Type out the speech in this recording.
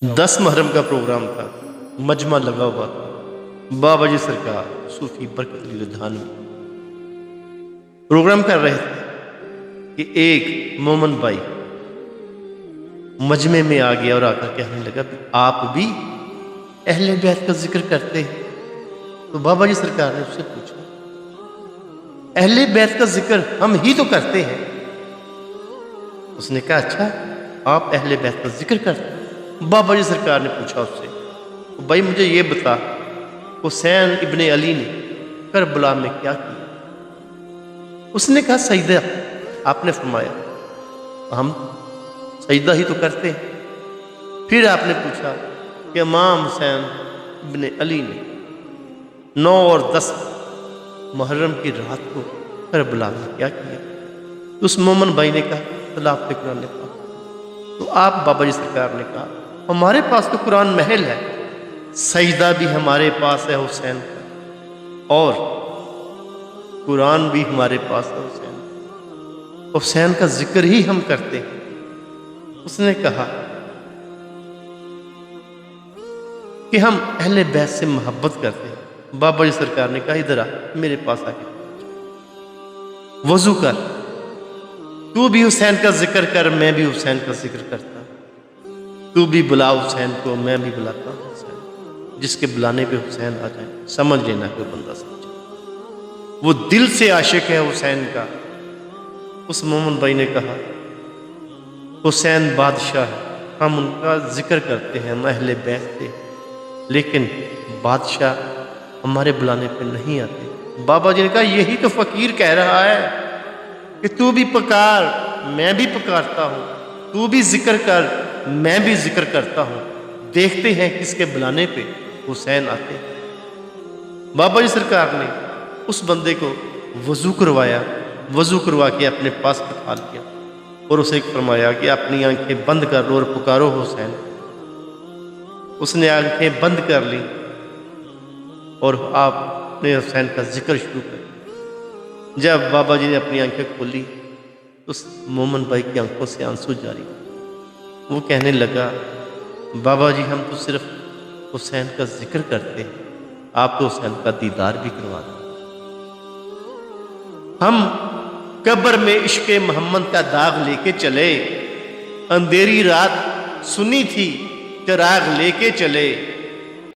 10 محرم کا پروگرام تھا، مجمع لگا ہوا تھا، بابا جی سرکار صوفی برکت علی لدھیانوی پروگرام کر رہے تھے کہ ایک مومن بھائی مجمع میں آ گیا اور آ کر کہنے لگا کہ آپ بھی اہل بیت کا ذکر کرتے ہیں؟ تو بابا جی سرکار نے اس سے پوچھا اہل بیت کا ذکر ہم ہی تو کرتے ہیں۔ اس نے کہا اچھا آپ اہل بیت کا ذکر کرتے ہیں؟ بابا جی سرکار نے پوچھا اس سے بھائی مجھے یہ بتا حسین ابن علی نے کربلا میں کیا کیا؟ اس نے کہا سجدہ آپ نے فرمایا ہم سجدہ ہی تو کرتے ہیں۔ پھر آپ نے پوچھا کہ امام حسین ابن علی نے 9 اور 10 محرم کی رات کو کربلا میں کیا کیا؟ اس مومن بھائی نے کہا تلاوت قرآن نے کہا تو آپ بابا جی سرکار نے کہا ہمارے پاس تو قرآن محل ہے، سجدہ بھی ہمارے پاس ہے حسین کا اور قرآن بھی ہمارے پاس ہے حسین کا ذکر ہی ہم کرتے ہیں۔ اس نے کہا کہ ہم اہل بیت سے محبت کرتے ہیں۔ بابا جی سرکار نے کہا ادھر آ میرے پاس آ کے وضو کر، تو بھی حسین کا ذکر کر، میں بھی حسین کا ذکر کرتا ہوں، تو بھی بلا حسین کو، میں بھی بلاتا ہوں حسین، جس کے بلانے پہ حسین آ جائے سمجھ لینا کوئی بندہ سمجھے وہ دل سے عاشق ہے حسین کا۔ اس مومن بھائی نے کہا حسین بادشاہ ہے، ہم ان کا ذکر کرتے ہیں، ہم اہل بیت تھے، لیکن بادشاہ ہمارے بلانے پہ نہیں آتے۔ بابا جی نے کہا یہی تو فقیر کہہ رہا ہے کہ تو بھی پکار میں بھی پکارتا ہوں، تو بھی ذکر کر میں بھی ذکر کرتا ہوں، دیکھتے ہیں کس کے بلانے پہ حسین آتے ہیں۔ بابا جی سرکار نے اس بندے کو وضو کروایا، وضو کروا کے اپنے پاس بٹھا لیا اور اسے فرمایا کہ اپنی آنکھیں بند کر لو اور پکارو حسین۔ اس نے آنکھیں بند کر لی اور آپ نے حسین کا ذکر شروع کر دیا۔ جب بابا جی نے اپنی آنکھیں کھولی تو اس مومن بھائی کی آنکھوں سے آنسو جاری ہوئے۔ وہ کہنے لگا بابا جی ہم تو صرف حسین کا ذکر کرتے ہیں، آپ تو حسین کا دیدار بھی کروا دیں۔ ہم قبر میں عشق محمد کا داغ لے کے چلے، اندھیری رات سنی تھی چراغ لے کے چلے،